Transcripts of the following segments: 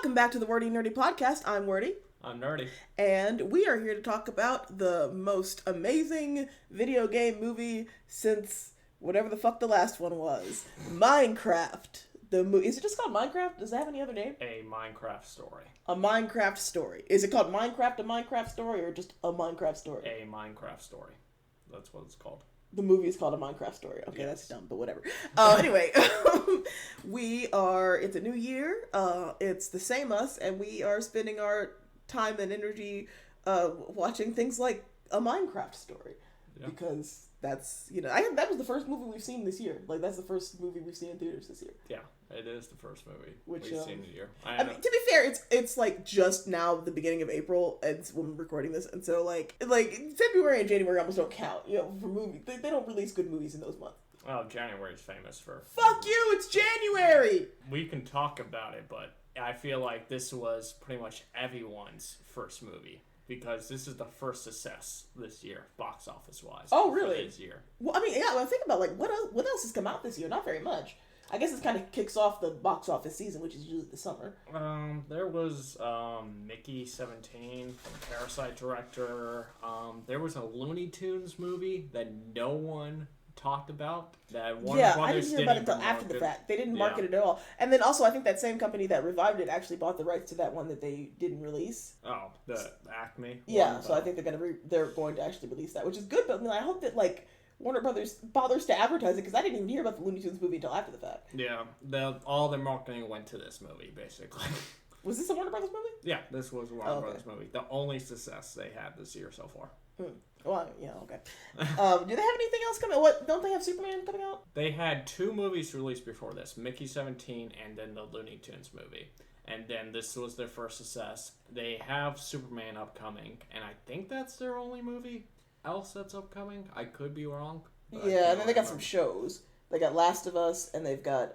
Welcome back to the Wordy Nerdy podcast. I'm Wordy. I'm Nerdy. And we are here to talk about the most amazing video game movie since whatever the fuck the last one was. Minecraft. Is it just called Minecraft? Does it have any other name? A Minecraft story. A Minecraft story. Is it called Minecraft, a Minecraft story, or just a Minecraft story? A Minecraft story. That's what it's called. The movie is called A Minecraft Story. Okay, yes. That's dumb, but whatever. Anyway, it's a new year. It's the same us, and we are spending our time and energy watching things like A Minecraft Story. Yeah. Because that's, that was the first movie we've seen this year. Like, that's the first movie we've seen in theaters this year. Yeah, it is the first movie we've seen this year. I mean, to be fair, it's like just now the beginning of April and when we're recording this, and so like February and January almost don't count, for movies. They don't release good movies in those months. Well, January is famous for... Fuck you, it's January! We can talk about it, but I feel like this was pretty much everyone's first movie. Because this is the first success this year, box office wise. Oh, really? For this year. Well, I mean, yeah. When I think about what else has come out this year? Not very much. I guess it kind of kicks off the box office season, which is usually the summer. There was Mickey 17 from Parasite director. There was a Looney Tunes movie that no one talked about. That Warner Brothers I didn't hear about it until after the fact. They didn't market it at all. And then also, I think that same company that revived it actually bought the rights to that one that they didn't release. Oh, the Acme. Yeah, so I think they're going to actually release that, which is good. But I mean, I hope that Warner Brothers bothers to advertise it, because I didn't even hear about the Looney Tunes movie until after the fact. Yeah, all their marketing went to this movie, basically. Was this a Warner Brothers movie? Yeah, this was a Warner Brothers movie. The only success they had this year so far. Well, yeah, okay. Do they have anything else coming? What, don't they have Superman coming out? They had 2 movies released before this, Mickey 17 and then the Looney Tunes movie. And then this was their first success. They have Superman upcoming, and I think that's their only movie else that's upcoming. I could be wrong. Yeah, and then they got some shows. They got Last of Us, and they've got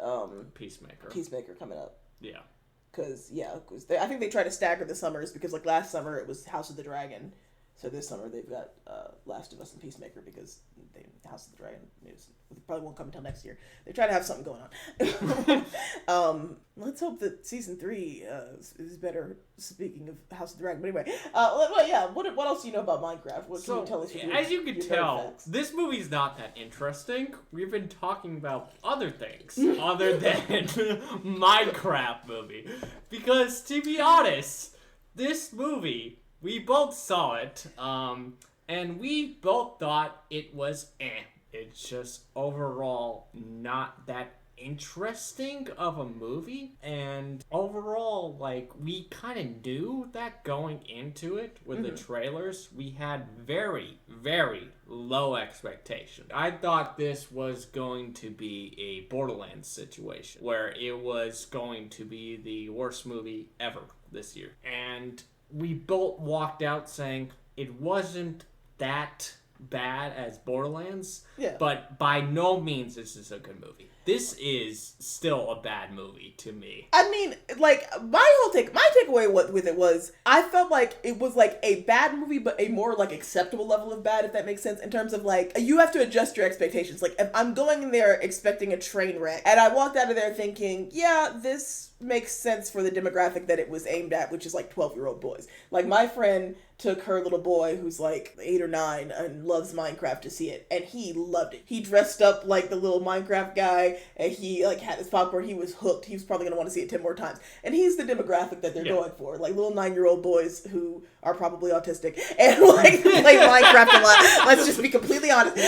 Peacemaker coming up. Yeah. Because I think they try to stagger the summers, because like last summer it was House of the Dragon. So this summer they've got Last of Us and Peacemaker, because House of the Dragon probably won't come until next year. They try to have something going on. Let's hope that season 3 is better. Speaking of House of the Dragon, but anyway, what else do you know about Minecraft? What can you tell us? As you can tell, this movie's not that interesting. We've been talking about other things other than Minecraft movie, because to be honest, this movie. We both saw it, and we both thought it was It's just overall not that interesting of a movie, and overall, we kind of knew that going into it with the trailers. We had very, very low expectations. I thought this was going to be a Borderlands situation, where it was going to be the worst movie ever this year. And we both walked out saying it wasn't that bad as Borderlands, but by no means this is a good movie. This is still a bad movie to me. I mean, my takeaway with it was, I felt like it was a bad movie, but a more acceptable level of bad, if that makes sense, in terms of you have to adjust your expectations. If I'm going in there expecting a train wreck, and I walked out of there thinking, yeah, this makes sense for the demographic that it was aimed at, which is 12-year-old boys. My friend took her little boy who's 8 or 9 and loves Minecraft to see it, and he loved it. He dressed up like the little Minecraft guy, and he had his popcorn. He was hooked. He was probably going to want to see it 10 more times. And he's the demographic that they're going for, little 9-year-old boys who are probably autistic and play Minecraft a lot. Let's just be completely honest.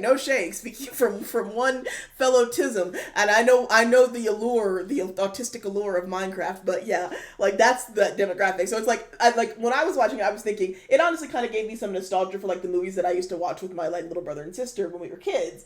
No shade. Speaking from one fellow Tism, and I know the allure, the autistic allure of Minecraft, but yeah, that's the demographic. So it's when I was watching it, I was thinking it honestly kind of gave me some nostalgia for the movies that I used to watch with my little brother and sister when we were kids.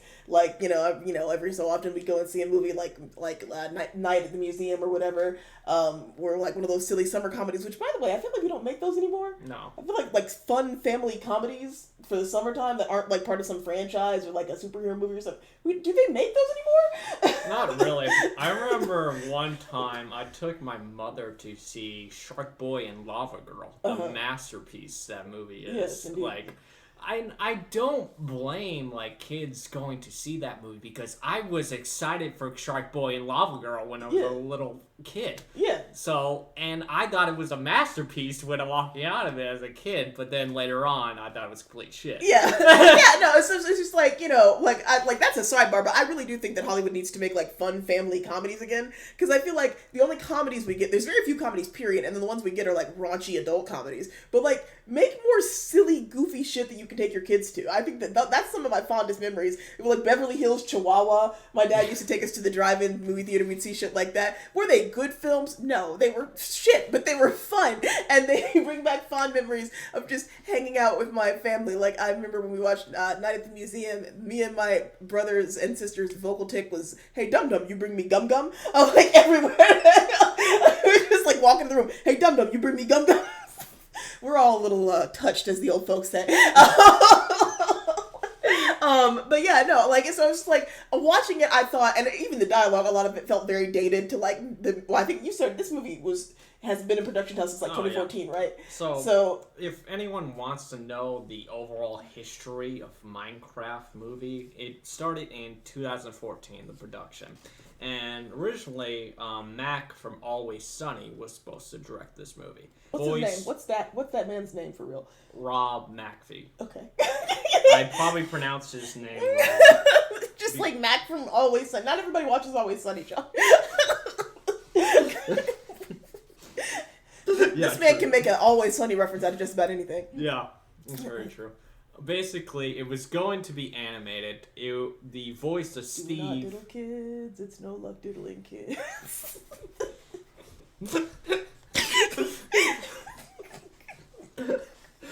Every so often we'd go and see a movie Night at the Museum or whatever, or one of those silly summer comedies, which, by the way, I feel like we don't make those anymore. No. I feel like fun family comedies for the summertime that aren't part of some franchise or a superhero movie or something. Do they make those anymore? Not really. I remember one time I took my mother to see Shark Boy and Lava Girl, the masterpiece that movie is. Yes, indeed. I don't blame like kids going to see that movie because I was excited for Shark Boy and Lava Girl when I was a little kid. Yeah. So, and I thought it was a masterpiece when I walked out of it as a kid, but then later on I thought it was complete shit. Yeah. Yeah, no, it's just like, like that's a sidebar, but I really do think that Hollywood needs to make like fun family comedies again, because I feel like the only comedies we get, there's very few comedies, period, and then the ones we get are like raunchy adult comedies, but like make more silly, goofy shit that you can take your kids to. I think that's some of my fondest memories. Like Beverly Hills Chihuahua, my dad used to take us to the drive-in movie theater, we'd see shit like that. Were they good films? No, they were shit, but they were fun, and they bring back fond memories of just hanging out with my family. Like I remember when we watched Night at the Museum, me and my brothers and sisters' vocal tick was, "Hey Dum Dum, you bring me gum gum." I was like everywhere. We were just like walking in the room. "Hey Dum Dum, you bring me gum gum." We're all a little touched, as the old folks say. But yeah, no, like, so I was just like, watching it, I thought, and even the dialogue, a lot of it felt very dated to like, I think you said this movie has been in production hell since like 2014, right? So, if anyone wants to know the overall history of Minecraft movie, it started in 2014, the production. And originally, Mac from Always Sunny was supposed to direct this movie. What's his name? What's that man's name for real? Rob McVie. Okay. I probably pronounced his name wrong. Just like Mac from Always Sunny. Not everybody watches Always Sunny, John. This man can make an Always Sunny reference out of just about anything. Yeah, that's very true. Basically, it was going to be animated. The voice of Steve... Do not diddle kids, it's no luck diddling kids.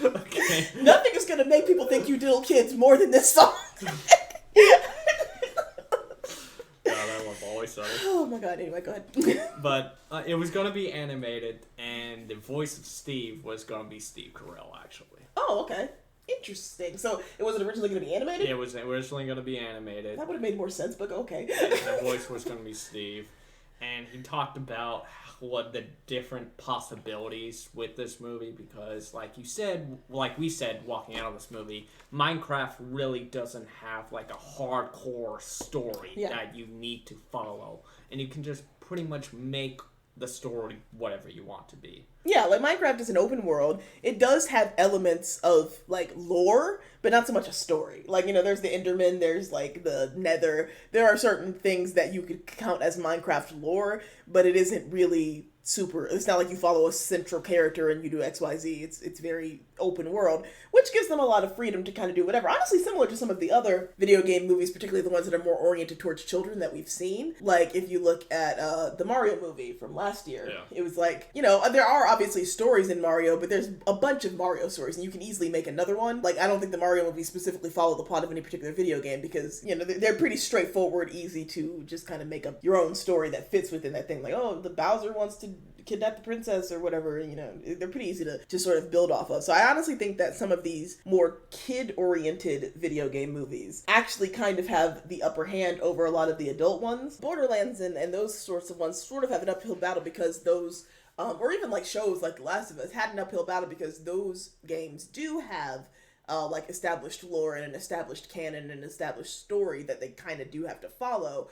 Okay. Nothing is going to make people think you diddle kids more than this song. That one's always sunny. Oh my god, anyway, go ahead. But it was going to be animated, and the voice of Steve was going to be Steve Carell, actually. Oh, okay. Interesting. So, it wasn't originally going to be animated? It was originally going to be animated. That would have made more sense, but okay. The voice was going to be Steve. And he talked about what the different possibilities with this movie, because like we said walking out of this movie, Minecraft really doesn't have like a hardcore story that you need to follow, and you can just pretty much make the story whatever you want to be. Yeah, like Minecraft is an open world. It does have elements of like lore, but not so much a story. Like, there's the Enderman, there's like the Nether. There are certain things that you could count as Minecraft lore, but it isn't really super. It's not like you follow a central character and you do XYZ. It's very open world, which gives them a lot of freedom to kind of do whatever. Honestly, similar to some of the other video game movies, particularly the ones that are more oriented towards children that we've seen. Like if you look at the Mario movie from last year, it was like, there are obviously stories in Mario, but there's a bunch of Mario stories, and you can easily make another one. Like I don't think the Mario movies specifically follow the plot of any particular video game, because they're pretty straightforward, easy to just kind of make up your own story that fits within that thing. Like, oh, the Bowser wants to kidnap the princess or whatever, they're pretty easy to sort of build off of. So I honestly think that some of these more kid-oriented video game movies actually kind of have the upper hand over a lot of the adult ones. Borderlands and those sorts of ones sort of have an uphill battle because those, or even like shows like The Last of Us had an uphill battle because those games do have like established lore and an established canon and an established story that they kind of do have to follow.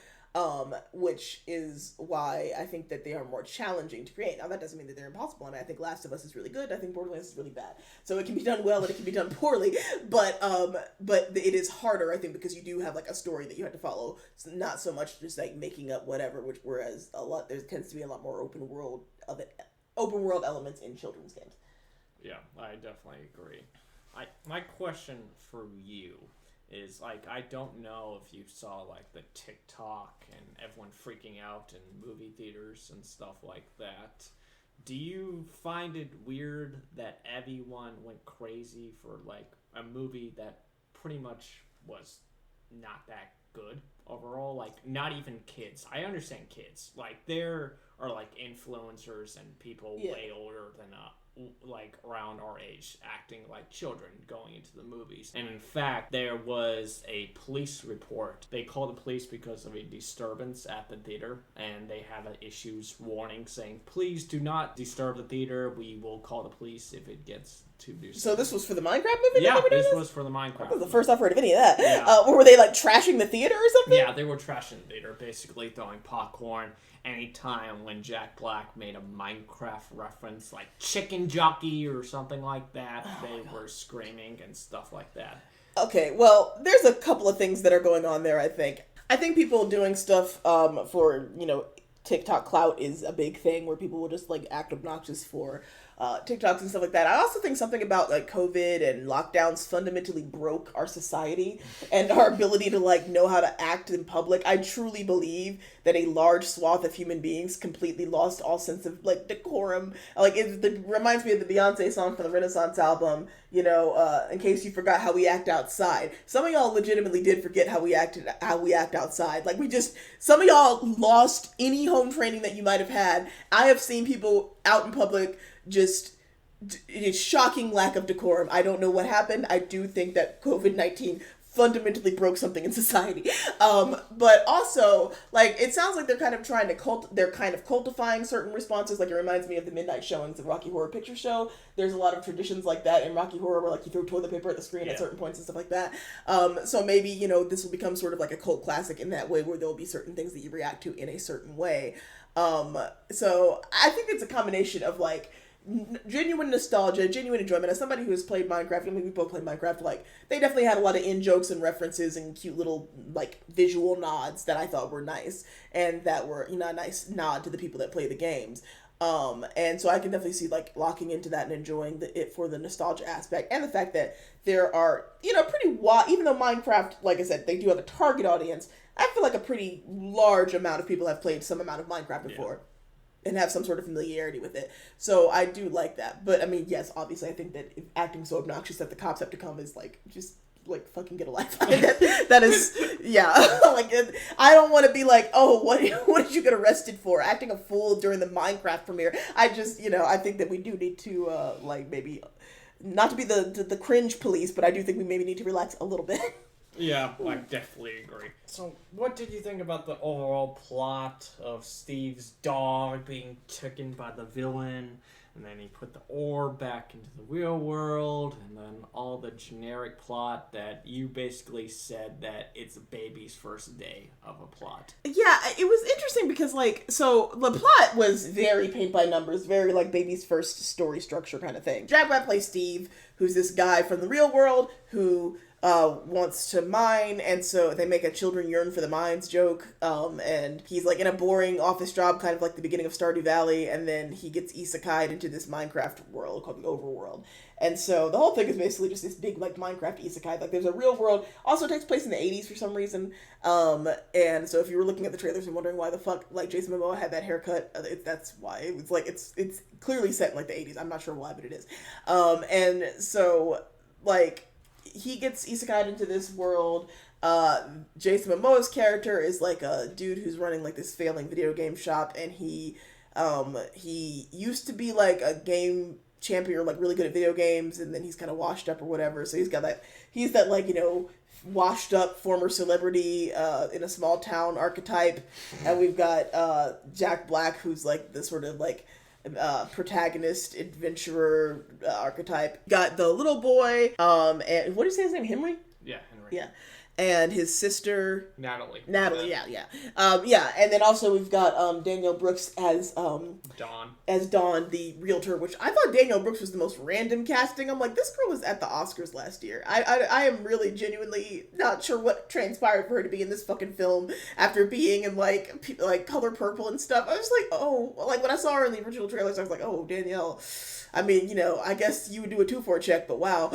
Which is why I think that they are more challenging to create. Now, that doesn't mean that they're impossible. I mean, I think Last of Us is really good. I think Borderlands is really bad. So it can be done well and it can be done poorly. But it is harder, I think, because you do have like a story that you have to follow. So not so much just like making up whatever. Whereas there tends to be a lot more open world elements in children's games. Yeah, I definitely agree. My question for you is, like, I don't know if you saw, like, the TikTok and everyone freaking out in movie theaters and stuff like that. Do you find it weird that everyone went crazy for, like, a movie that pretty much was not that good overall? Like, not even kids. I understand kids. Like, there are, like, influencers and people way older than like around our age acting like children going into the movies. And in fact, there was a police report. They called the police because of a disturbance at the theater, and they have an issues warning saying, please do not disturb the theater. We will call the police if it gets too disturbing. So this was for the Minecraft movie? Yeah, this was for the Minecraft That was the first I've heard of any of that. Yeah. Were they like trashing the theater or something? Yeah, they were trashing the theater, basically throwing popcorn. Anytime when Jack Black made a Minecraft reference, like chicken jockey or something like that, they were screaming and stuff like that. Okay, well, there's a couple of things that are going on there, I think. I think people doing stuff for, TikTok clout is a big thing where people will just, like, act obnoxious for TikToks and stuff like that. I also think something about, like, COVID and lockdowns fundamentally broke our society and our ability to, like, know how to act in public. I truly believe that a large swath of human beings completely lost all sense of, like, decorum. Like, it reminds me of the Beyonce song from the Renaissance album, in case you forgot how we act outside. Some of y'all legitimately did forget how we act outside. Like, some of y'all lost any home training that you might have had. I have seen people out in public just a shocking lack of decorum. I don't know what happened. I do think that COVID-19 fundamentally broke something in society. But also, like, it sounds like they're kind of trying to cultifying certain responses. Like, it reminds me of the midnight showings of Rocky Horror Picture Show. There's a lot of traditions like that in Rocky Horror where, like, you throw toilet paper at the screen at certain points and stuff like that. So maybe, this will become sort of like a cult classic in that way where there'll be certain things that you react to in a certain way. So I think it's a combination of, like, genuine nostalgia, genuine enjoyment. As somebody who has played Minecraft, we both played Minecraft, like, they definitely had a lot of in-jokes and references and cute little, like, visual nods that I thought were nice, and that were, a nice nod to the people that play the games. And so I can definitely see, like, locking into that and enjoying it for the nostalgia aspect, and the fact that there are, pretty wide, even though Minecraft, like I said, they do have a target audience, I feel like a pretty large amount of people have played some amount of Minecraft before. Yeah. And have some sort of familiarity with it. So I do like that. But, I mean, yes, obviously I think that acting so obnoxious that the cops have to come is, like, just, like, fucking get a life. that is, yeah. Like, I don't want to be like, oh, what did you get arrested for? Acting a fool during the Minecraft premiere. I just, I think that we do need to, like, maybe, not to be the cringe police, but I do think we maybe need to relax a little bit. Yeah, I definitely agree. So, what did you think about the overall plot of Steve's dog being taken by the villain, and then he put the orb back into the real world, and then all the generic plot that you basically said that it's a baby's first day of a plot? Yeah, it was interesting because, like, so the plot was very paint by numbers, very, like, baby's first story structure kind of thing. Jack Black plays Steve, who's this guy from the real world who wants to mine, and so they make a children yearn for the mines joke, and he's like in a boring office job, kind of like the beginning of Stardew Valley, and then he gets isekai'd into this Minecraft world called the Overworld. And so the whole thing is basically just this big, like, Minecraft isekai. Like, there's a real world, also takes place in the 80s for some reason, and so if you were looking at the trailers and wondering why the fuck, like, Jason Momoa had that haircut, that's why. It was like, it's clearly set in, like, the 80s. I'm not sure why, but it is. And so, like, he gets isekai'd into this world. Jason Momoa's character is like a dude who's running like this failing video game shop, and he used to be like a game champion, or like really good at video games, and then he's kind of washed up or whatever. So he's that like, washed up former celebrity in a small town archetype. And we've got Jack Black, who's like the sort of like protagonist, adventurer archetype. Got the little boy, and what did you say his name? Henry? Yeah, Henry. Yeah. And his sister Natalie, yeah. And then also we've got Danielle Brooks as Dawn, the realtor, which I thought Danielle Brooks was the most random casting. I'm like, this girl was at the Oscars last year. I am really genuinely not sure what transpired for her to be in this fucking film after being in like Color Purple and stuff. I was like, oh, like when I saw her in the original trailers, I was like, oh, Danielle. I mean, I guess you would do a 2-4 check, but wow.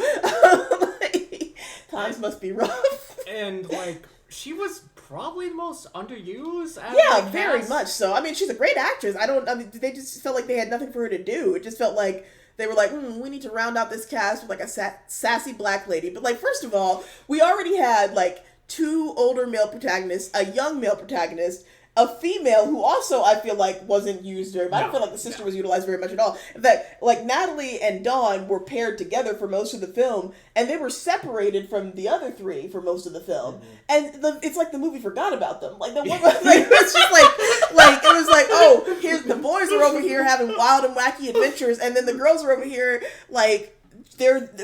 Times must be rough. And, like, she was probably the most underused. Yeah, very much so. I mean, she's a great actress. They just felt like they had nothing for her to do. It just felt like they were like, we need to round out this cast with, like, a sassy black lady. But, like, first of all, we already had, like, 2 older male protagonists, a young male protagonist, a female who also I feel like wasn't used very much. I don't feel like the sister was utilized very much at all. In fact, like Natalie and Dawn were paired together for most of the film, and they were separated from the other three for most of the film. And it's like the movie forgot about them. Like the one, like it's just like it was like, oh, here's the boys are over here having wild and wacky adventures, and then the girls are over here like.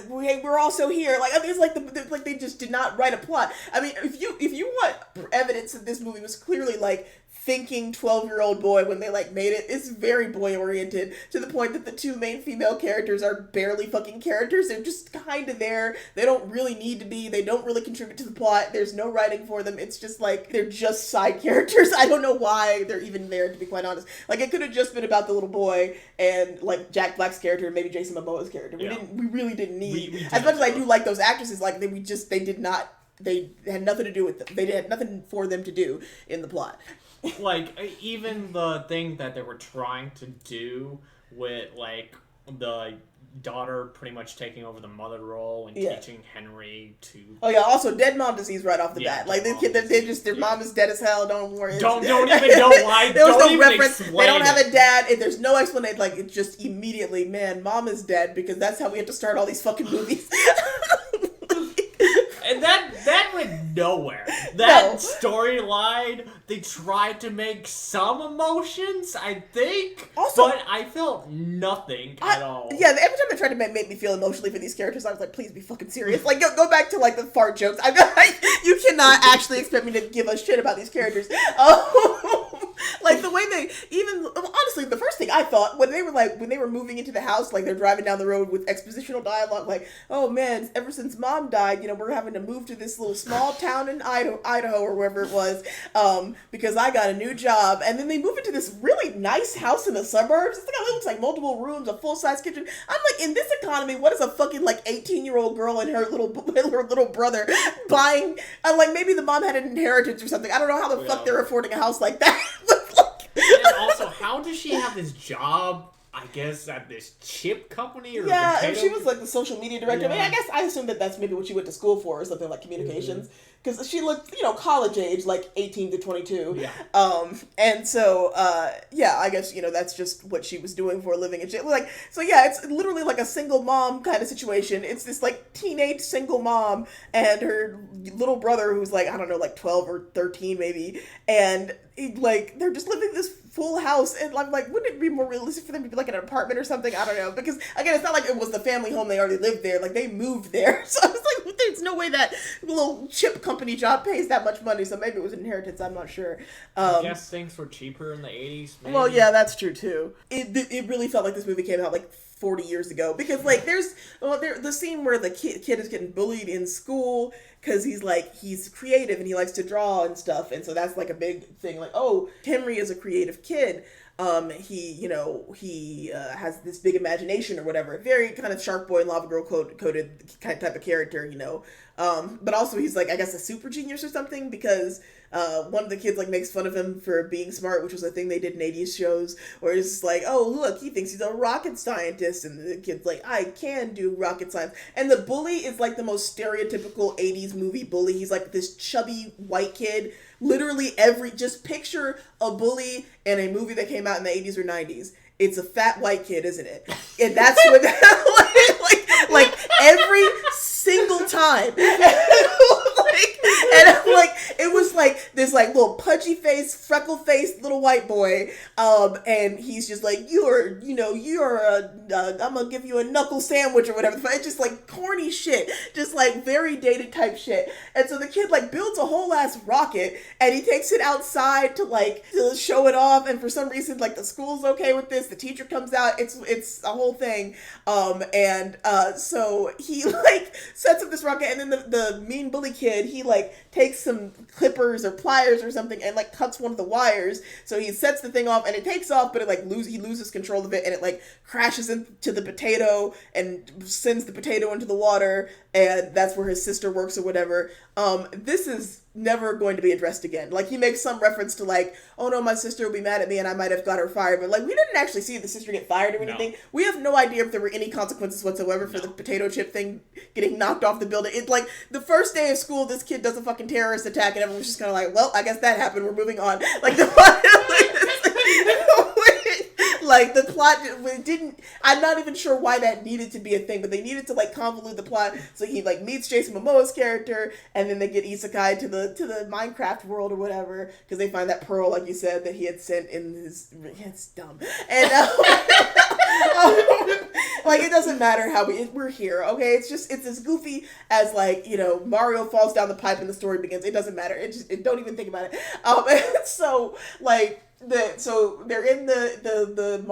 We're also here. Like I mean, it's like they just did not write a plot. I mean, if you want evidence that this movie was clearly like thinking 12-year-old boy when they like made it, it's very boy oriented to the point that the two main female characters are barely fucking characters. They're just kind of there. They don't really need to be. They don't really contribute to the plot. There's no writing for them. It's just like they're just side characters. I don't know why they're even there, to be quite honest. Like it could have just been about the little boy and like Jack Black's character and maybe Jason Momoa's character. We really didn't need we as much as I do like those actresses. Like they had nothing to do with them. They had nothing for them to do in the plot. Like, even the thing that they were trying to do with, like, the daughter pretty much taking over the mother role and teaching Henry to... Oh, yeah, also dead mom disease right off the bat. Like, their mom is dead as hell, don't worry. Don't even know why. There was no reference. Explain they don't have a dad. There's no explanation. Like, it's just immediately, man, mom is dead because that's how we have to start all these fucking movies. And that went nowhere. That storyline, they tried to make some emotions, I think. Also, but I felt nothing at all. Yeah, every time they tried to make me feel emotionally for these characters, I was like, please be fucking serious. Like, go back to, like, the fart jokes. You cannot actually expect me to give a shit about these characters. Like, the way they, honestly, the first thing I thought, when they were moving into the house, like, they're driving down the road with expositional dialogue, like, oh, man, ever since mom died, we're having to move to this little small town in Idaho or wherever it was, because I got a new job. And then they move into this really nice house in the suburbs. It looks like multiple rooms, a full-size kitchen. I'm like, in this economy, what is a fucking, like, 18-year-old girl and her little brother buying, like, maybe the mom had an inheritance or something. I don't know how the fuck they're affording a house like that. And also, how does she have this job, I guess, at this chip company? Or and she was like the social media director. I mean, I assume that's maybe what she went to school for or something like communications. Because she looked, college age, like 18 to 22. Yeah. And so, I guess, that's just what she was doing for a living. And it's literally like a single mom kind of situation. It's this, like, teenage single mom and her little brother who's, like, I don't know, like 12 or 13 maybe. And, they're just living this full house. And I'm like, wouldn't it be more realistic for them to be, like, in an apartment or something? I don't know. Because, again, it's not like it was the family home. They already lived there. Like, they moved there. So I was like, there's no way that little chip company job pays that much money, so maybe it was an inheritance, I'm not sure. I guess things were cheaper in the 80s, maybe. Well, yeah, that's true, too. It really felt like this movie came out, like, 40 years ago, because, like, there's the scene where the kid is getting bullied in school, because he's creative, and he likes to draw and stuff, and so that's, like, a big thing, like, oh, Henry is a creative kid. He has this big imagination or whatever. Very kind of Shark Boy and Lava Girl coded kind of type of character, But also he's like, I guess, a super genius or something because one of the kids like makes fun of him for being smart, which was a thing they did in 80s shows, where it's like, oh, look, he thinks he's a rocket scientist. And the kid's like, I can do rocket science. And the bully is like the most stereotypical 80s movie bully. He's like this chubby white kid. Literally just picture a bully in a movie that came out in the 80s or 90s. It's a fat white kid, isn't it? And that's what, like every single time. And I'm like, it was like this like little pudgy face, freckle faced little white boy. And he's just like, I'm gonna give you a knuckle sandwich or whatever. It's just like corny shit, just like very dated type shit. And so the kid like builds a whole ass rocket and he takes it outside to show it off. And for some reason, like the school's okay with this. The teacher comes out. It's a whole thing. So he like sets up this rocket, and then the mean bully kid, he like takes some clippers or pliers or something and like cuts one of the wires. So he sets the thing off and it takes off, but he loses control of it, and it like crashes into the potato and sends the potato into the water, and that's where his sister works or whatever. This is never going to be addressed again. Like, he makes some reference to, like, oh no, my sister will be mad at me and I might have got her fired. But, like, we didn't actually see the sister get fired or anything. No. We have no idea if there were any consequences whatsoever for the potato chip thing getting knocked off the building. It's like, the first day of school, this kid does a fucking terrorist attack and everyone's just kind of like, well, I guess that happened. We're moving on. Like, like, the plot, I'm not even sure why that needed to be a thing, but they needed to, like, convolute the plot, so he, like, meets Jason Momoa's character, and then they get isekai to the Minecraft world or whatever, because they find that pearl, like you said, that he had sent in his, it's dumb, and, like, it doesn't matter how we're here, okay, it's as goofy as, like, you know, Mario falls down the pipe and the story begins, it doesn't matter, don't even think about it, and so, like, so they're in the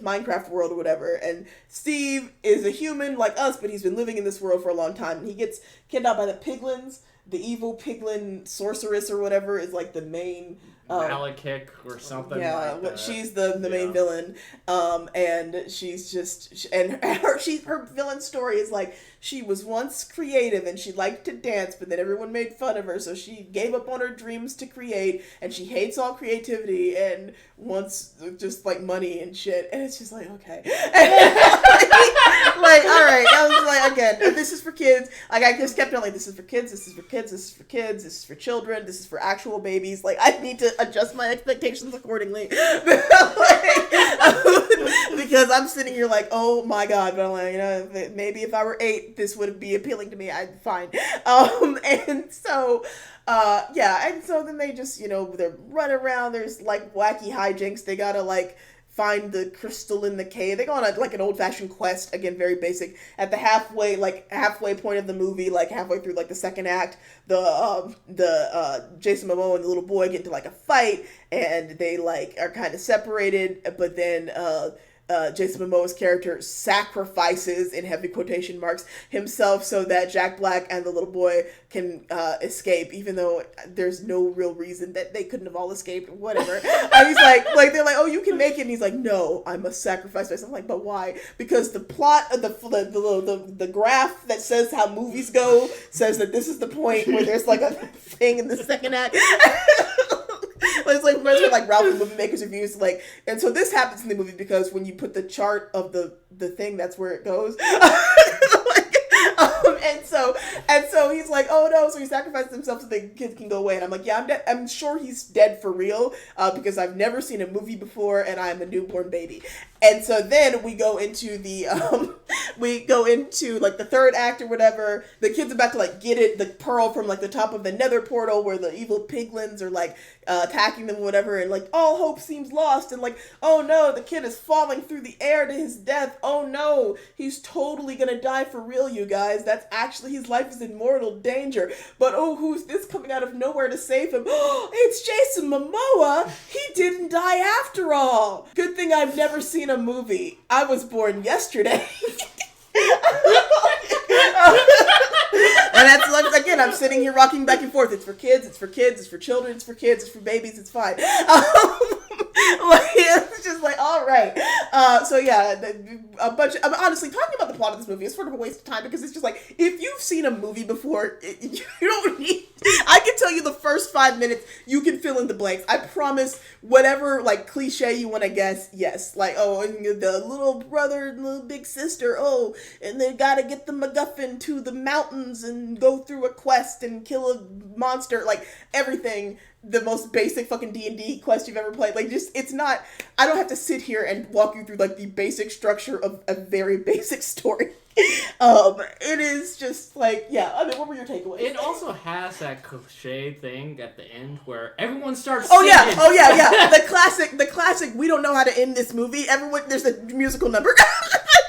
Minecraft world or whatever, and Steve is a human like us, but he's been living in this world for a long time, and he gets kidnapped by the piglins. The evil piglin sorceress or whatever is like the main Malekith or something. Yeah, like that. She's the main villain, and she's just her villain story is like she was once creative and she liked to dance, but then everyone made fun of her, so she gave up on her dreams to create, and she hates all creativity and wants just like money and shit, and it's just like okay, like all right, I was like again, this is for kids. Like I just kept on like this is for kids, this is for kids, this is for kids, this is for children, this is for actual babies. Like I need to adjust my expectations accordingly. Because I'm sitting here like, oh my god, but I'm like, you know, maybe if I were 8, this would be appealing to me. I'd fine. And so, and so then they just, you know, they're running around. There's like wacky hijinks. They gotta like find the crystal in the cave. They go on like an old-fashioned quest, again, very basic. At the halfway point of the movie, like halfway through like the second act, the Jason Momoa and the little boy get into like a fight, and they like are kind of separated, but then Jason Momoa's character sacrifices, in heavy quotation marks, himself so that Jack Black and the little boy can escape, even though there's no real reason that they couldn't have all escaped, whatever. And he's like they're like, oh, you can make it, and he's like, no, I must sacrifice myself. I'm like, but why? Because the plot of the graph that says how movies go says that this is the point where there's like a thing in the second act. It's like reminds me of like Ralph the Movie Maker's reviews, like, and so this happens in the movie because when you put the chart of the thing, that's where it goes. And so he's like, oh no, so he sacrificed himself so the kids can go away, and I'm like, yeah, I'm sure he's dead for real, because I've never seen a movie before, and I'm a newborn baby. And so then we go into like the third act or whatever. The kid's about to like get the pearl from like the top of the nether portal where the evil piglins are like attacking them or whatever, and like all hope seems lost, and like, oh no, the kid is falling through the air to his death. Oh no, he's totally gonna die for real, you guys. That's actually, his life is in mortal danger. But oh, who's this coming out of nowhere to save him? It's Jason Momoa. He didn't die after all. Good thing I've never seen a movie. I was born yesterday. And that's like, again, I'm sitting here rocking back and forth. It's for kids, it's for kids, it's for children, it's for kids, it's for babies, it's fine. It's just like, all right. So yeah, honestly, talking about the plot of this movie is sort of a waste of time, because it's just like, if you've seen a movie before, you don't need, I can tell you the first 5 minutes, you can fill in the blanks. I promise, whatever like cliche you want to guess, yes. Like, oh, and the little brother and little big sister, oh, and they gotta get the MacGuffin to the mountains and go through a quest and kill a monster, like everything. The most basic fucking D&D quest you've ever played. Like, just, it's not, I don't have to sit here and walk you through, like, the basic structure of a very basic story. It is just, like, yeah, I mean, what were your takeaways? It also has that cliche thing at the end where everyone starts singing. Oh, yeah. The classic, we don't know how to end this movie. Everyone, there's a musical number.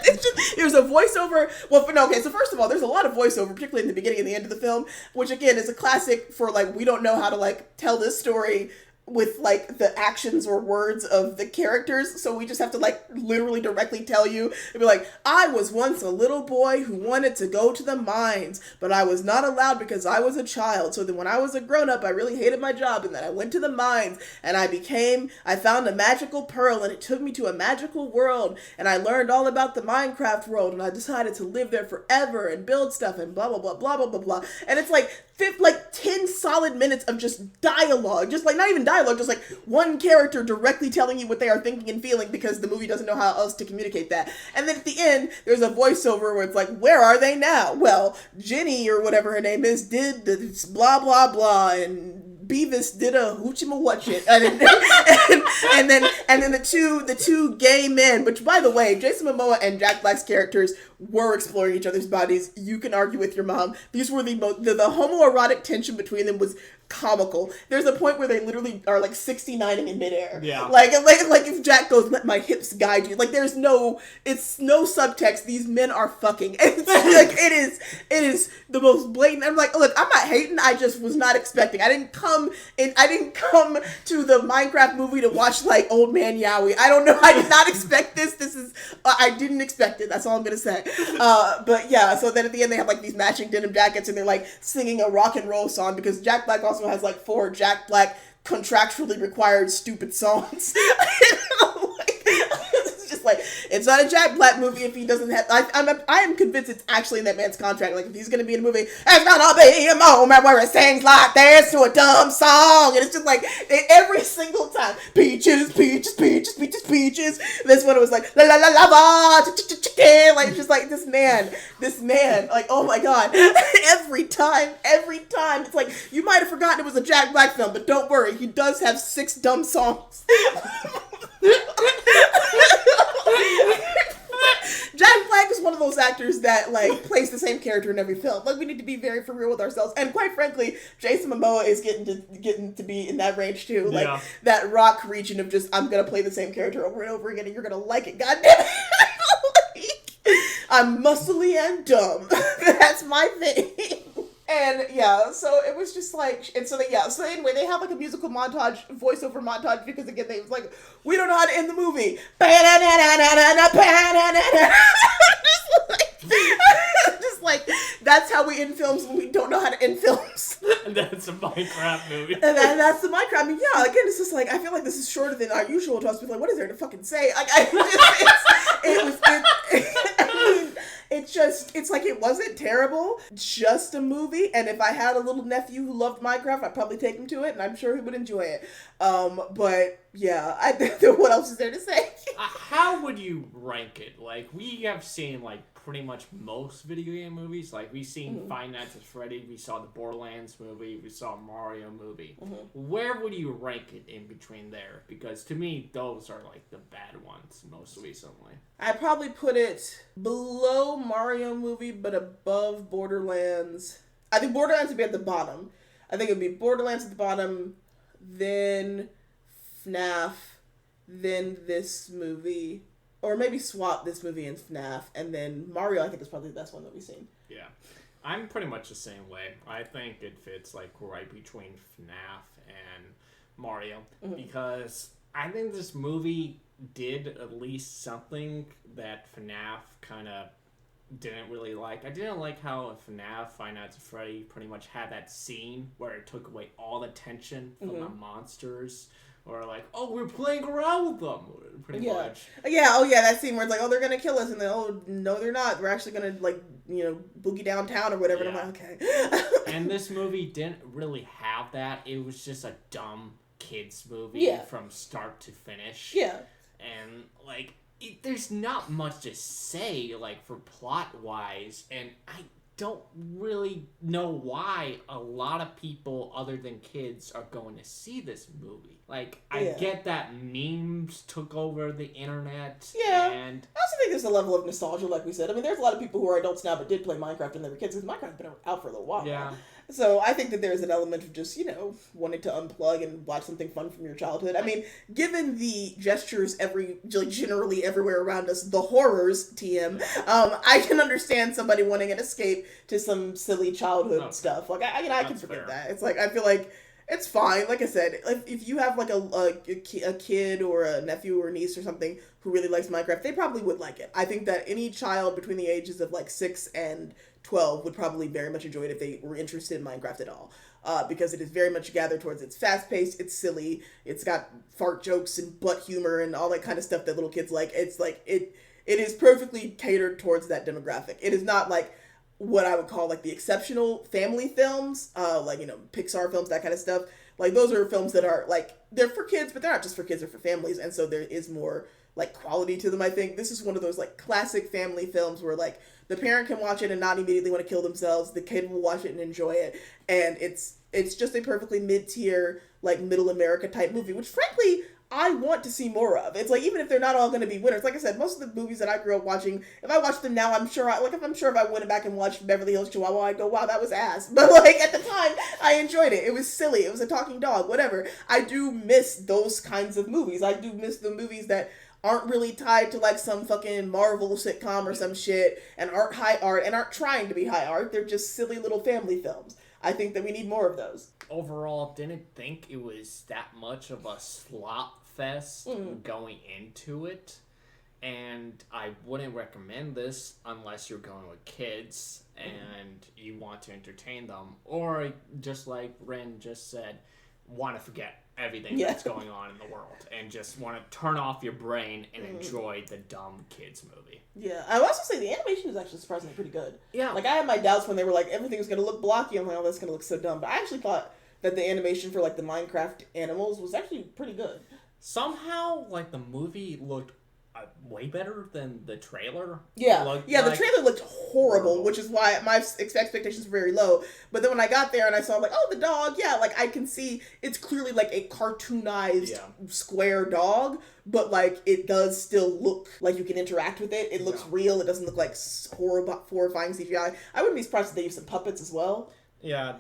It's just, there's a voiceover. Well, no, okay, so first of all, there's a lot of voiceover, particularly in the beginning and the end of the film, which again is a classic for like, we don't know how to like tell this story with like the actions or words of the characters, so we just have to like literally directly tell you and be like, I was once a little boy who wanted to go to the mines, but I was not allowed because I was a child. So then when I was a grown-up, I really hated my job, and then I went to the mines and I found a magical pearl, and it took me to a magical world, and I learned all about the Minecraft world, and I decided to live there forever and build stuff and blah blah blah blah blah blah blah. And it's like, like 10 solid minutes of just dialogue, just like not even dialogue, just like one character directly telling you what they are thinking and feeling because the movie doesn't know how else to communicate that. And then at the end, there's a voiceover where it's like, where are they now? Well, Jenny or whatever her name is did this blah blah blah, and Beavis did a hoochie-ma-whatchit, and then the two gay men, which by the way, Jason Momoa and Jack Black's characters were exploring each other's bodies. You can argue with your mom. These were the homoerotic tension between them was comical. There's a point where they literally are like 69ing in midair. Yeah. Like if Jack goes, let my hips guide you. Like it's no subtext. These men are fucking. It's like it is the most blatant. I'm like, look, I'm not hating. I just was not expecting. I didn't come to the Minecraft movie to watch like Old Man Yowie. I don't know. I did not expect this. This is I didn't expect it. That's all I'm gonna say. But yeah. So then at the end they have like these matching denim jackets and they're like singing a rock and roll song because Jack Black also has like 4 Jack Black contractually required stupid songs. It's just like, it's not a Jack Black movie if he doesn't have. I am convinced it's actually in that man's contract. Like if he's gonna be in a movie, it's gonna be a moment where it sings like this to a dumb song, and it's just like every single time, peaches, peaches, peaches, peaches, peaches. This one it was like la la la la, like just like this man, like oh my god, every time, it's like you might have forgotten it was a Jack Black film, but don't worry, he does have 6 dumb songs. Jack Black is one of those actors that like plays the same character in every film. Like we need to be very for real with ourselves. And quite frankly, Jason Momoa is getting to be in that range too. Like that rock region of just I'm gonna play the same character over and over again, and you're gonna like it. God damn it! I'm muscly and dumb. That's my thing. And yeah, so it was just like, and so so anyway, they have like a musical montage, voiceover montage, because again, they was like, we don't know how to end the movie. Just like, that's how we end films when we don't know how to end films. That's a Minecraft movie. And that's the Minecraft. I mean, yeah, again, it's just like, I feel like this is shorter than our usual to us. We're like, what is there to fucking say? Like, it's like, it wasn't terrible, just a movie, and if I had a little nephew who loved Minecraft, I'd probably take him to it, and I'm sure he would enjoy it. But, yeah, what else is there to say? How would you rank it? Like, we have seen, like, pretty much most video game movies. Like, we've seen Five Nights at Freddy, we saw the Borderlands movie, we saw a Mario movie. Where would you rank it in between there? Because to me, those are, like, the bad ones most recently. I'd probably put it below Mario movie, but above Borderlands. I think Borderlands would be at the bottom. I think it would be Borderlands at the bottom, then FNAF, then this movie. Or maybe swap this movie and FNAF, and then Mario, I think, is probably the best one that we've seen. Yeah. I'm pretty much the same way. I think it fits, like, right between FNAF and Mario. Because I think this movie did at least something that FNAF kind of didn't really like. I didn't like how FNAF, Five Nights at Freddy, pretty much had that scene where it took away all the tension from the monsters. Or like, oh, we're playing around with them, pretty much. Yeah, that scene where it's like, oh, they're gonna kill us, and then, oh, no, they're not. We're actually gonna, like, boogie downtown or whatever. Yeah. And I'm like, okay. And this movie didn't really have that. It was just a dumb kids movie from start to finish. Yeah. And, like, there's not much to say, like, for plot-wise, and I don't really know why a lot of people other than kids are going to see this movie. Like, I get that memes took over the internet. Yeah. And I also think there's a level of nostalgia, like we said. I mean, there's a lot of people who are adults now but did play Minecraft when they were kids, because Minecraft's been out for a little while. Yeah. So I think that there's an element of just, wanting to unplug and watch something fun from your childhood. I mean, given the gestures generally everywhere around us, the horrors, TM, I can understand somebody wanting an escape to some silly childhood stuff. Like, I can forgive that. It's like, I feel like it's fine. Like I said, if you have like a kid or a nephew or niece or something who really likes Minecraft, they probably would like it. I think that any child between the ages of like 6 and 12 would probably very much enjoy it if they were interested in Minecraft at all. Because it is very much gathered towards it's fast-paced, it's silly, it's got fart jokes and butt humor and all that kind of stuff that little kids like. It's like, it is perfectly catered towards that demographic. It is not like what I would call like the exceptional family films, like, you know, Pixar films, that kind of stuff. Like, those are films that are like, they're for kids, but they're not just for kids, they're for families. And so there is more like quality to them, I think. This is one of those like classic family films where like the parent can watch it and not immediately want to kill themselves. The kid will watch it and enjoy it. And it's just a perfectly mid-tier, like middle America type movie, which frankly, I want to see more of. It's like, even if they're not all going to be winners, like I said, most of the movies that I grew up watching, if I watch them now, I'm sure if I went back and watched Beverly Hills Chihuahua, I'd go, wow, that was ass. But like, at the time, I enjoyed it. It was silly. It was a talking dog, whatever. I do miss those kinds of movies. I do miss the movies that aren't really tied to like some fucking Marvel sitcom or some shit, and aren't high art, and aren't trying to be high art. They're just silly little family films. I think that we need more of those. Overall, didn't think it was that much of a slop fest going into it, and I wouldn't recommend this unless you're going with kids and you want to entertain them, or just like Rynn just said, want to forget everything that's going on in the world and just want to turn off your brain and enjoy the dumb kids movie. Yeah, I would also say the animation is actually surprisingly pretty good. Yeah. Like, I had my doubts when they were like, everything was going to look blocky. I'm like, oh, that's going to look so dumb. But I actually thought that the animation for, like, the Minecraft animals was actually pretty good. Somehow, like, the movie looked way better than the trailer. Yeah, the trailer looked horrible, which is why my expectations were very low. But then when I got there and I saw, like, oh, the dog, yeah, like, I can see it's clearly, like, a cartoonized square dog, but, like, it does still look like you can interact with it. It looks real. It doesn't look like horrifying CGI. I wouldn't be surprised if they used some puppets as well. Yeah,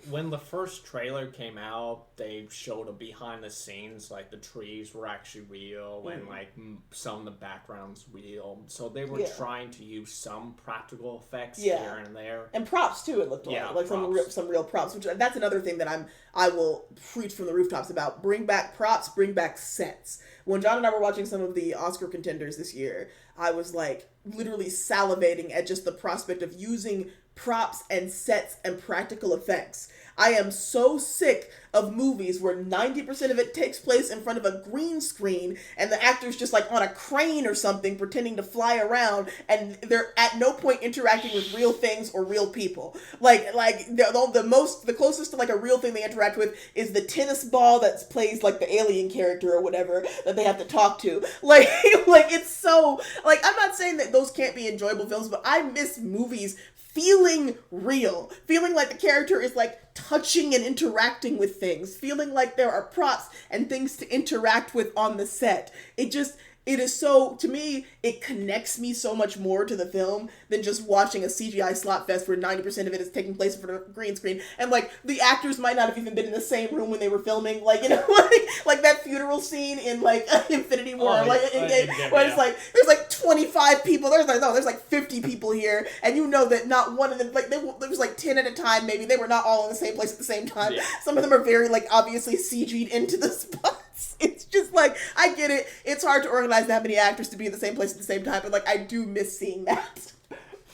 when the first trailer came out, they showed a behind the scenes, like the trees were actually real and like some of the backgrounds real. So they were trying to use some practical effects here and there, and props too. It looked like some real props. Which that's another thing that I will preach from the rooftops about. Bring back props. Bring back sets. When John and I were watching some of the Oscar contenders this year, I was like literally salivating at just the prospect of using props and sets and practical effects. I am so sick of movies where 90% of it takes place in front of a green screen and the actor's just like on a crane or something pretending to fly around and they're at no point interacting with real things or real people. Like the closest to like a real thing they interact with is the tennis ball that plays like the alien character or whatever that they have to talk to. Like it's so, like, I'm not saying that those can't be enjoyable films, but I miss movies feeling real, feeling like the character is like touching and interacting with things, feeling like there are props and things to interact with on the set. It is so, to me, it connects me so much more to the film than just watching a CGI slot fest where 90% of it is taking place in front of a green screen. And, like, the actors might not have even been in the same room when they were filming. Like, you know, like that funeral scene in, like, Infinity War. Where it's like, there's, like, 25 people. There's like 50 people here. And you know that not one of them, like, there was, like, 10 at a time, maybe. They were not all in the same place at the same time. Yeah. Some of them are very, like, obviously CG'd into the spots. It's just like, I get it. It's hard to organize that many actors to be in the same place at the same time, but like, I do miss seeing that.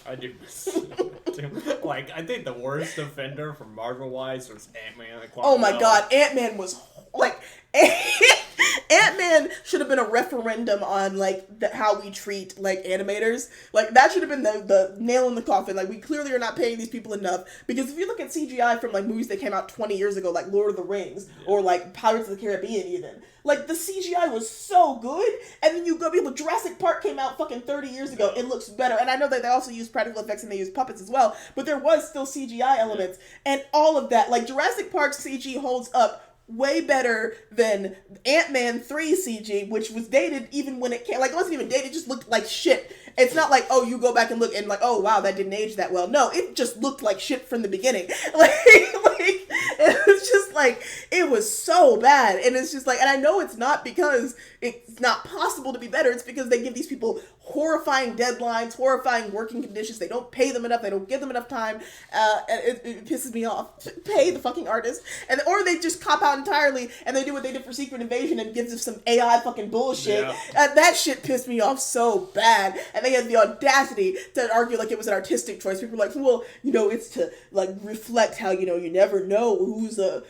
I do miss seeing that too. Like, I think the worst offender from Marvel-wise was Ant-Man. Oh my god, Ant-Man was, like, Ant-Man should have been a referendum on, like, how we treat, like, animators. Like, that should have been the nail in the coffin. Like, we clearly are not paying these people enough. Because if you look at CGI from, like, movies that came out 20 years ago, like Lord of the Rings, or, like, Pirates of the Caribbean, even, like, the CGI was so good, and then you go, Jurassic Park came out fucking 30 years ago, it looks better, and I know that they also use practical effects and they use puppets as well, but there was still CGI elements, and all of that, like, Jurassic Park's CG holds up way better than Ant-Man 3 CG, which was dated even when it came, like, it wasn't even dated, it just looked like shit. It's not like, oh, you go back and look and like, oh, wow, that didn't age that well. No, it just looked like shit from the beginning. Like, it was just like, it was so bad. And it's just like, and I know it's not because it's not possible to be better. It's because they give these people horrifying deadlines, horrifying working conditions. They don't pay them enough. They don't give them enough time. And it pisses me off. Pay the fucking artist. Or they just cop out entirely and they do what they did for Secret Invasion and gives us some AI fucking bullshit. Yeah. That shit pissed me off so bad. And they had the audacity to argue like it was an artistic choice. People were like, well, you know, it's to like reflect how, you know, you never know who's a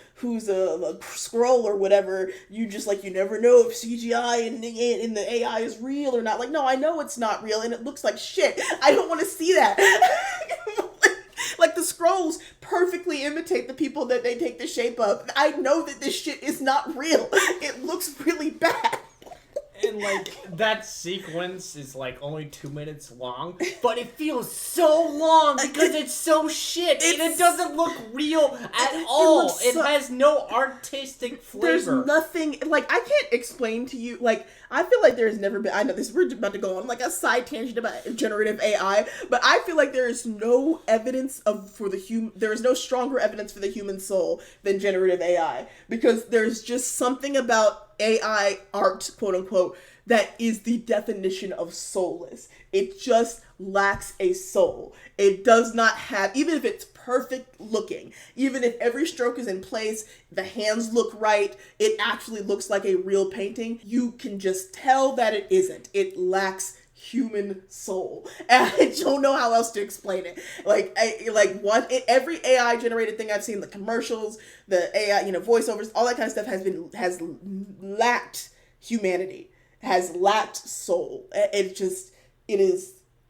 scroll or whatever. You just like, you never know if CGI and the AI is real or not. Like, no, I know it's not real and it looks like shit. I don't want to see that. scrolls perfectly imitate the people that they take the shape of. I know that this shit is not real. It looks really bad. And, like, that sequence is, like, only 2 minutes long, but it feels so long because it's so shit, and it doesn't look real at all. It has no artistic flavor. There's nothing, like, I can't explain to you, like, I feel like there's never been, I know this, we're about to go on, like, a side tangent about generative AI, but I feel like there is no evidence there is no stronger evidence for the human soul than generative AI, because there's just something about AI art, quote unquote, that is the definition of soulless. It just lacks a soul. It does not have, even if it's perfect looking, even if every stroke is in place, the hands look right, it actually looks like a real painting, you can just tell that it isn't. It lacks human soul. And I don't know how else to explain it. Every AI generated thing I've seen, the commercials, the AI, voiceovers, all that kind of stuff has lacked humanity, has lacked soul. It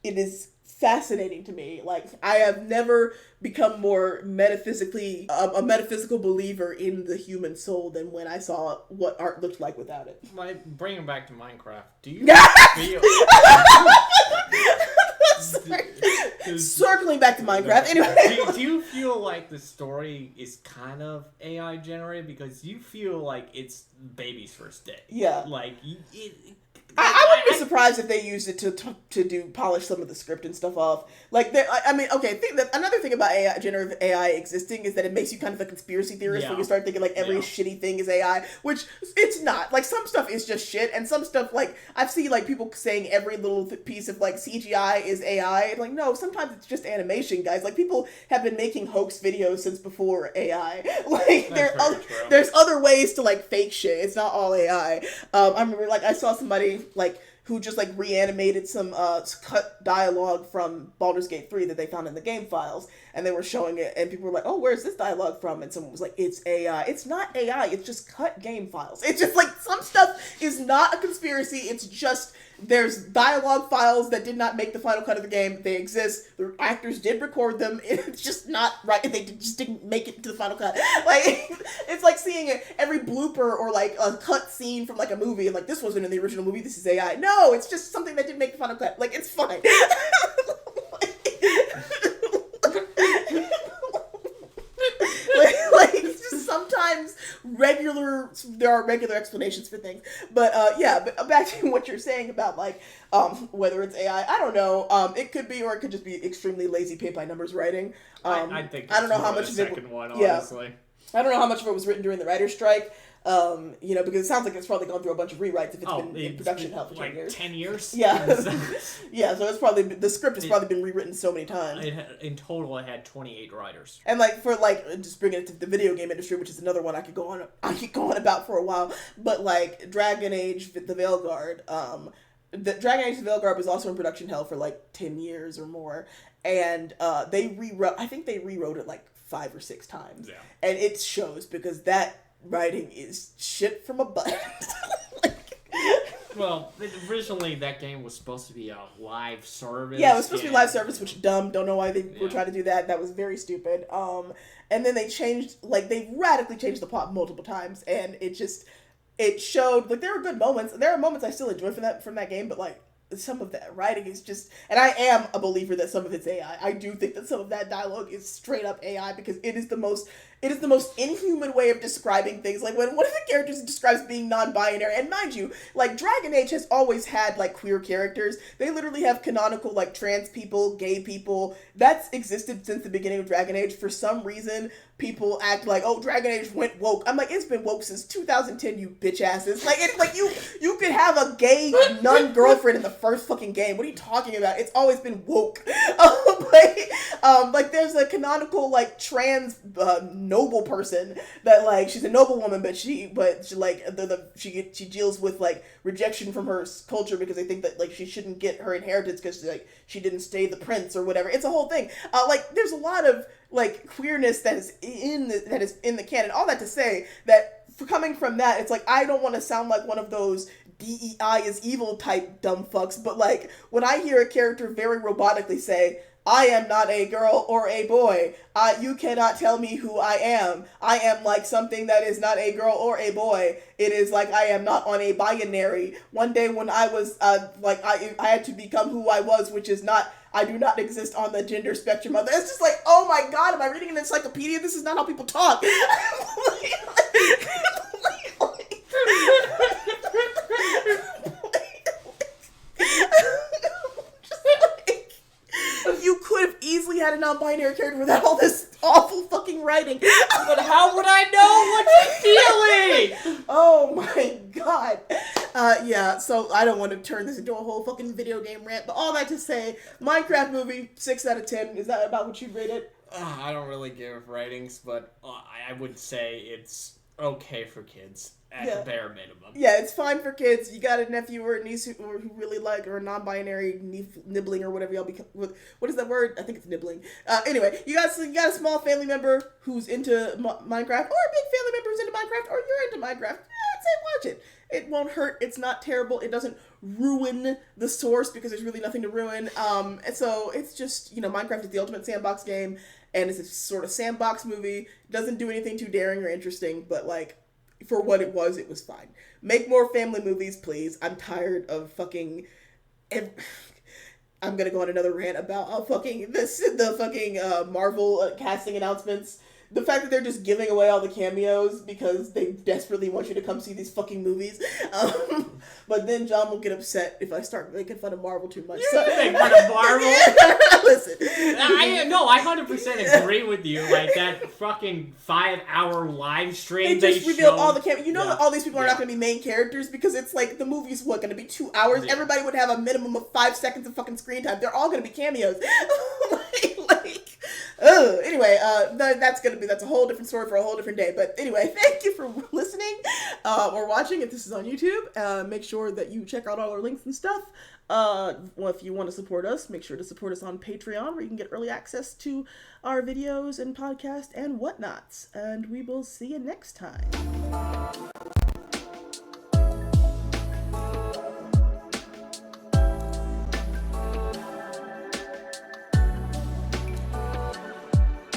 is fascinating to me. Like, I have never become more a metaphysical believer in the human soul than when I saw what art looked like without it. Like, bringing back to Minecraft, do you feel... Circling back to Minecraft, anyway. Do you feel like the story is kind of AI generated? Because you feel like it's baby's first day. Yeah. Like, I wouldn't be surprised if they used it to polish some of the script and stuff off. Like, another thing about AI, generative AI existing is that it makes you kind of a conspiracy theorist when you start thinking, like, every shitty thing is AI, which it's not. Like, some stuff is just shit, and some stuff, like, I've seen, like, people saying every little piece of, like, CGI is AI. And, like, no, sometimes it's just animation, guys. Like, people have been making hoax videos since before AI. Like, there's other ways to, like, fake shit. It's not all AI. I remember, like, I saw somebody, like, who just, like, reanimated some cut dialogue from Baldur's Gate 3 that they found in the game files, and they were showing it, and people were like, oh, where's this dialogue from? And someone was like, it's AI. It's not AI, it's just cut game files. It's just, like, some stuff is not a conspiracy, it's just, there's dialogue files that did not make the final cut of the game. They exist. The actors did record them. It's just not right. They just didn't make it to the final cut. Like, it's like seeing every blooper or, like, a cut scene from, like, a movie, and, like, this wasn't in the original movie, this is AI. No, it's just something that didn't make the final cut. Like, it's fine. It's just sometimes there are regular explanations for things. But but back to what you're saying about, like, whether it's AI, I don't know. It could be, or it could just be extremely lazy paint by numbers writing. I think I don't know how much of it. Honestly. I don't know how much of it was written during the writer's strike. Because it sounds like it's probably gone through a bunch of rewrites if it's been in production hell for 10 years. 10 years? Yeah. Yeah, so it's probably, the script has probably been rewritten so many times. In total, it had 28 writers. And, like, for, like, just bringing it to the video game industry, which is another one I could go on about for a while, but, like, Dragon Age the Veilguard, the Dragon Age the Veilguard was also in production hell for, like, 10 years or more, and I think they rewrote it, like, 5 or 6 times. Yeah. And it shows, because that writing is shit from a butt. Well, originally that game was supposed to be a live service. Yeah, it was supposed to be live service, which is dumb. Don't know why they were trying to do that. That was very stupid. And then they radically changed the plot multiple times, and it showed, like, there were good moments. There are moments I still enjoy from that game, but, like, some of that writing is just, and I am a believer that some of it's AI. I do think that some of that dialogue is straight up AI, because it is the most inhuman way of describing things. Like, when one of the characters describes being non-binary, and mind you, like, Dragon Age has always had, like, queer characters. They literally have canonical, like, trans people, gay people. That's existed since the beginning of Dragon Age. For some reason, people act like, oh, Dragon Age went woke. I'm like, it's been woke since 2010, you bitch asses. Like, it's like, you could have a gay nun girlfriend in the first fucking game. What are you talking about? It's always been woke. Like, there's a canonical, like, trans noble person that, like, she's a noble woman, but she deals with, like, rejection from her culture because they think that, like, she shouldn't get her inheritance because, like, she didn't stay the prince or whatever. It's a whole thing. Like, there's a lot of, like, queerness that is in the canon. All that to say that, coming from that, it's like, I don't want to sound like one of those DEI is evil type dumb fucks, but, like, when I hear a character very robotically say, I am not a girl or a boy. You cannot tell me who I am. I am like something that is not a girl or a boy. It is like I am not on a binary. One day when I was I had to become who I was, which is not. I do not exist on the gender spectrum of it. It's just like, oh my god, am I reading an encyclopedia? This is not how people talk. You could have easily had a non-binary character without all this awful fucking writing. But how would I know what you're feeling? Oh my god. Yeah, so I don't want to turn this into a whole fucking video game rant, but all that to say, Minecraft movie, 6 out of 10. Is that about what you'd rate it? I don't really give ratings, but I would say it's okay for kids at the bare minimum. Yeah, it's fine for kids. You got a nephew or a niece who really like, or a non-binary nibbling or whatever y'all become. What is that word? I think it's nibbling. Anyway, you got a small family member who's into Minecraft, or a big family member who's into Minecraft, or you're into Minecraft. I'd say watch it. It won't hurt. It's not terrible. It doesn't ruin the source because there's really nothing to ruin. And so it's just, Minecraft is the ultimate sandbox game, and it's a sort of sandbox movie. It doesn't do anything too daring or interesting, but for what it was fine. Make more family movies, please. I'm tired of fucking. I'm gonna go on another rant about the fucking Marvel casting announcements. The fact that they're just giving away all the cameos because they desperately want you to come see these fucking movies. But then John will get upset if I start making fun of Marvel too much. You make fun of Marvel? Listen. I 100% agree with you. Like, that fucking 5-hour live stream they just revealed all the cameos. That all these people are not going to be main characters because it's like the movie's, going to be 2 hours? Yeah. Everybody would have a minimum of 5 seconds of fucking screen time. They're all going to be cameos. Anyway, that's a whole different story for a whole different day. But anyway, thank you for listening or watching. If this is on YouTube, make sure that you check out all our links and stuff. If you want to support us, make sure to support us on Patreon, where you can get early access to our videos and podcast and whatnots. And we will see you next time.